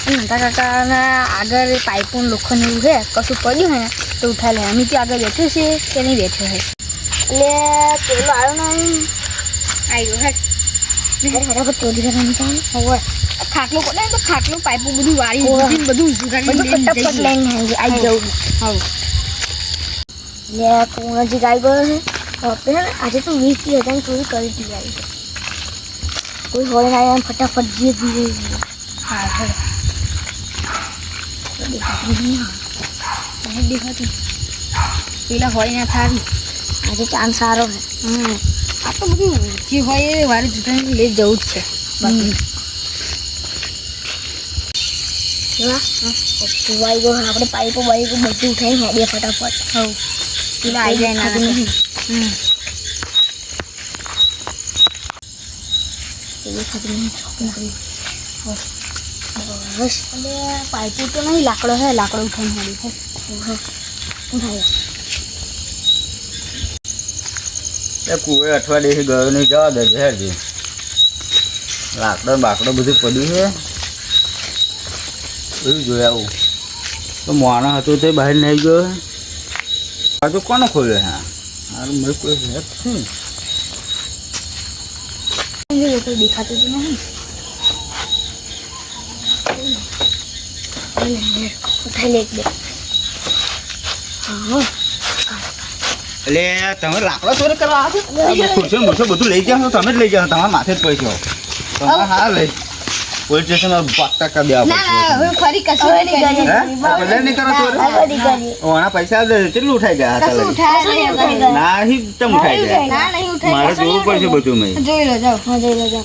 નંદા કાકાના આગળ પાઇપો લોખંડ એવું છે કશું પડ્યું હે તો ઉઠાઈ લે અમે ત્યાં આગળ બેઠ્યું છે કે નહીં બેઠો હે એટલે પેલો આવ્યો નહીં આવ્યો હે ફટાફટ ચોરી કરવાની ચાલે હવે ખાટલો પડે તો ખાટલો પાઇપો બધું વાળી બધું ફટાફટ લઈને આવી જવું હવે લે તું નજીક આવી ગયો છે આજે તો 20,000 ચોરી કરી દીધી છે કોઈ હોય ના એમ ફટાફટ જે ધીરે હા હા દેખાતું પેલા હોય ના થાવી આજે ચાંદ સારો છે આ તો બધું જે હોય એ વારે જુદા લઈ જવું જ છે બાકી વાઈ ગયો આપણે પાઇપો બાઈકો બધું ઉઠાઈને હેડીએ ફટાફટ હવ પેલા આવી જાય ના બસ એટલે પાઇપો તો નહીં લાકડો હે લાકડો ઉઠાઈને હેડી એ કુએ અઠવાડિયે ગયો નહીં જવા દે હેરજી લાકડો બાકડો બધું પડ્યું છે બધું જોઈ આવું તો મોણો હતો તે બહાર નહીં ગયો આ તો કોને ખોલ્યો હા મારું મેં કોઈ હેત શું દેખાતું તો નહીં ઉઠાઈ લે બે હા એટલે તમે લાકડો ચોરી કરવા આવો ખુરશી મુરશો બધું લઈ જાઓ તમે જ લઈ જાઓ તમારા માથે જ પૈસો તમે હા લઈ પોલીસ સ્ટેશનમાં પાક્કા કરી દેવા હવે ફરી કશું નહીં કરો ઓના પૈસા કેટલું ઉઠાઈ ગયા હતા ના ચમ ઉઠાઈ ગયા મારે જોવું પડશે બધું મેં જોઈ લો જાઓ